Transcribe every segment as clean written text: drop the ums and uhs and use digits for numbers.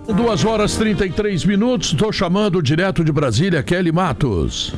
2h33, estou chamando direto de Brasília, Kelly Matos.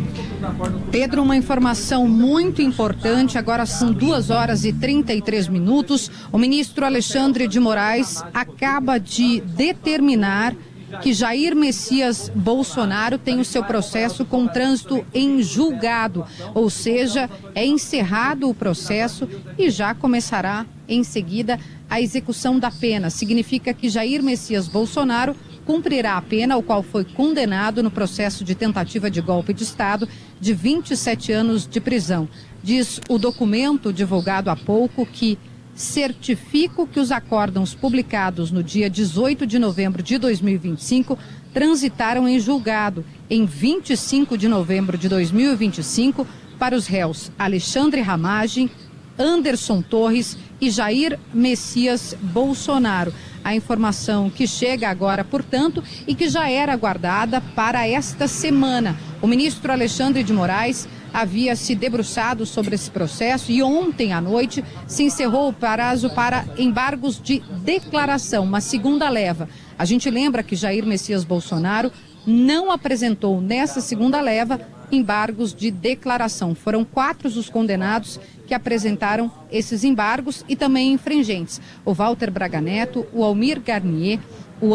Pedro, uma informação muito importante, agora são 2h33. O ministro Alexandre de Moraes acaba de determinar que Jair Messias Bolsonaro tem o seu processo com trânsito em julgado, ou seja, é encerrado o processo e já começará em seguida a execução da pena. Significa que Jair Messias Bolsonaro cumprirá a pena, ao qual foi condenado no processo de tentativa de golpe de Estado de 27 anos de prisão. Diz o documento divulgado há pouco que certifico que os acórdãos publicados no dia 18 de novembro de 2025 transitaram em julgado em 25 de novembro de 2025 para os réus Alexandre Ramagem, Anderson Torres e Jair Messias Bolsonaro. A informação que chega agora, portanto, e que já era aguardada para esta semana. O ministro Alexandre de Moraes havia se debruçado sobre esse processo e ontem à noite se encerrou o prazo para embargos de declaração, uma segunda leva. A gente lembra que Jair Messias Bolsonaro não apresentou nessa segunda leva embargos de declaração. Foram 4 os condenados que apresentaram esses embargos e também infringentes. O Walter Braga Neto, o Almir Garnier, o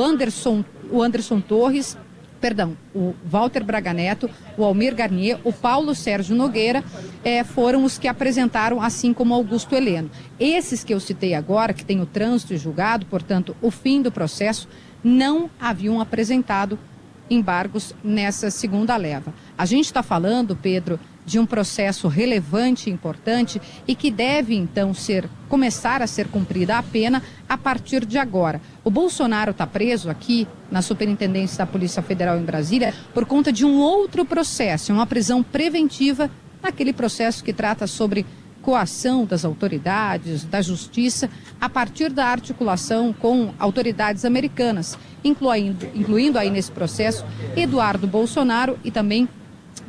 Walter Braga Neto, o Almir Garnier, o Paulo Sérgio Nogueira, foram os que apresentaram, assim como Augusto Heleno. Esses que eu citei agora, que tem o trânsito julgado, portanto, o fim do processo, não haviam apresentado embargos nessa segunda leva. A gente está falando, Pedro, de um processo relevante e importante e que deve, então, começar a ser cumprida a pena a partir de agora. O Bolsonaro está preso aqui na Superintendência da Polícia Federal em Brasília por conta de um outro processo, uma prisão preventiva, naquele processo que trata sobre coação das autoridades, da justiça, a partir da articulação com autoridades americanas, incluindo aí nesse processo Eduardo Bolsonaro e também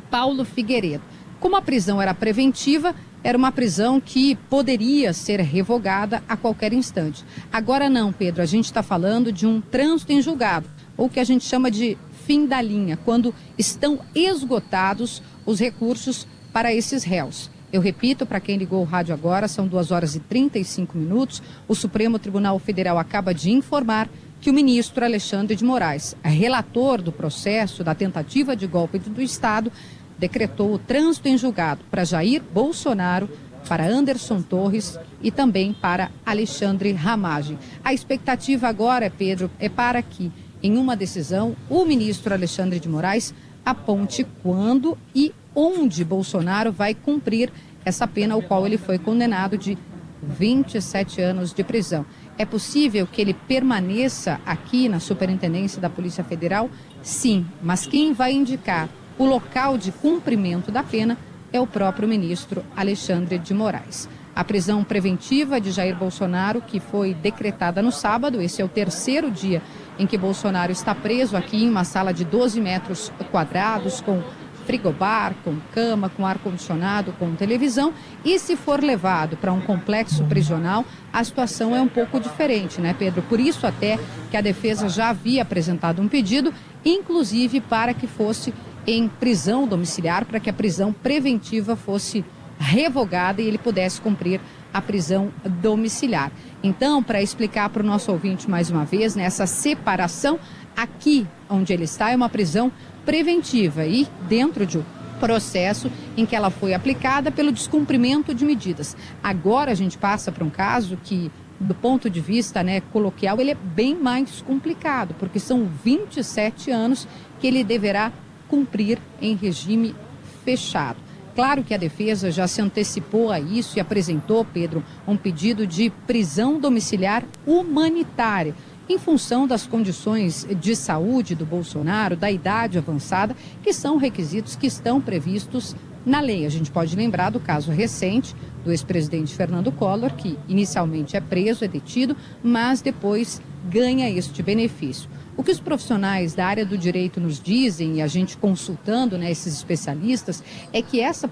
Paulo Figueiredo. Como a prisão era preventiva, era uma prisão que poderia ser revogada a qualquer instante. Agora não, Pedro, a gente está falando de um trânsito em julgado, ou que a gente chama de fim da linha, quando estão esgotados os recursos para esses réus. Eu repito, para quem ligou o rádio agora, são 2h35. O Supremo Tribunal Federal acaba de informar que o ministro Alexandre de Moraes, relator do processo da tentativa de golpe do Estado, decretou o trânsito em julgado para Jair Bolsonaro, para Anderson Torres e também para Alexandre Ramagem. A expectativa agora, Pedro, é para que, em uma decisão, o ministro Alexandre de Moraes aponte quando e onde Bolsonaro vai cumprir essa pena ao qual ele foi condenado de 27 anos de prisão. É possível que ele permaneça aqui na Superintendência da Polícia Federal? Sim, mas quem vai indicar o local de cumprimento da pena é o próprio ministro Alexandre de Moraes. A prisão preventiva de Jair Bolsonaro, que foi decretada no sábado, esse é o 3º dia em que Bolsonaro está preso aqui em uma sala de 12 metros quadrados, com frigobar, com cama, com ar-condicionado, com televisão. E se for levado para um complexo prisional, a situação é um pouco diferente, né, Pedro? Por isso até que a defesa já havia apresentado um pedido, inclusive para que fosse em prisão domiciliar, para que a prisão preventiva fosse revogada e ele pudesse cumprir a prisão domiciliar. Então, para explicar para o nosso ouvinte mais uma vez, nessa separação, aqui onde ele está é uma prisão preventiva e dentro de um processo em que ela foi aplicada pelo descumprimento de medidas. Agora a gente passa para um caso que, do ponto de vista, né, coloquial, ele é bem mais complicado, porque são 27 anos que ele deverá cumprir em regime fechado. Claro que a defesa já se antecipou a isso e apresentou, Pedro, um pedido de prisão domiciliar humanitária, em função das condições de saúde do Bolsonaro, da idade avançada, que são requisitos que estão previstos na lei. A gente pode lembrar do caso recente do ex-presidente Fernando Collor, que inicialmente é preso, é detido, mas depois ganha este benefício. O que os profissionais da área do direito nos dizem, e a gente consultando, né, esses especialistas, é que essa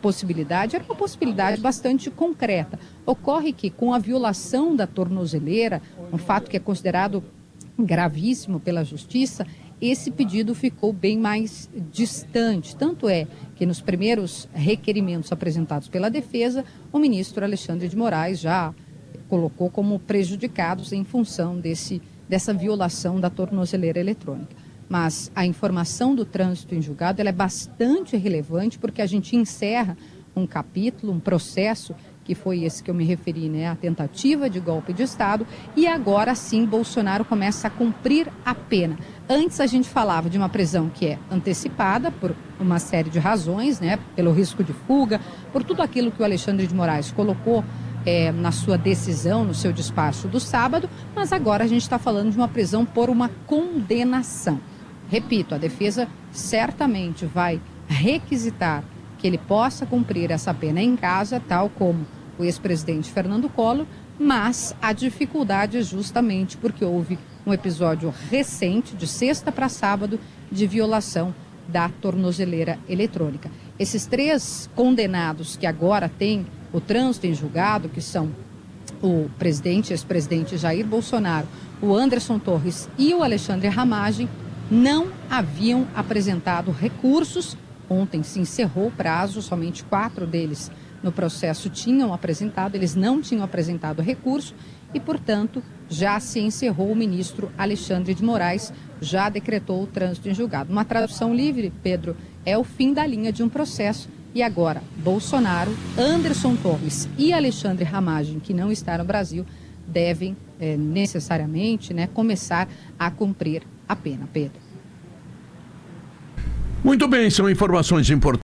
possibilidade era uma possibilidade bastante concreta. Ocorre que, com a violação da tornozeleira, um fato que é considerado gravíssimo pela Justiça, esse pedido ficou bem mais distante. Tanto é que nos primeiros requerimentos apresentados pela defesa, o ministro Alexandre de Moraes já colocou como prejudicados em função dessa violação da tornozeleira eletrônica. Mas a informação do trânsito em julgado ela é bastante relevante porque a gente encerra um capítulo, um processo que foi esse que eu me referi, né, a tentativa de golpe de Estado, e agora sim Bolsonaro começa a cumprir a pena. Antes a gente falava de uma prisão que é antecipada por uma série de razões, né, pelo risco de fuga, por tudo aquilo que o Alexandre de Moraes colocou na sua decisão, no seu despacho do sábado, mas agora a gente está falando de uma prisão por uma condenação. Repito, a defesa certamente vai requisitar que ele possa cumprir essa pena em casa, tal como o ex-presidente Fernando Collor, mas a dificuldade é justamente porque houve um episódio recente, de sexta para sábado, de violação da tornozeleira eletrônica. Esses 3 condenados que agora têm o trânsito em julgado, que são o presidente, ex-presidente Jair Bolsonaro, o Anderson Torres e o Alexandre Ramagem, não haviam apresentado recursos. Ontem se encerrou o prazo, somente 4 deles no processo tinham apresentado, eles não tinham apresentado recurso e, portanto, já se encerrou. O ministro Alexandre de Moraes já decretou o trânsito em julgado. Uma tradução livre, Pedro, é o fim da linha de um processo e agora Bolsonaro, Anderson Torres e Alexandre Ramagem, que não está no Brasil, devem necessariamente, né, começar a cumprir a pena, Pedro. Muito bem, são informações importantes.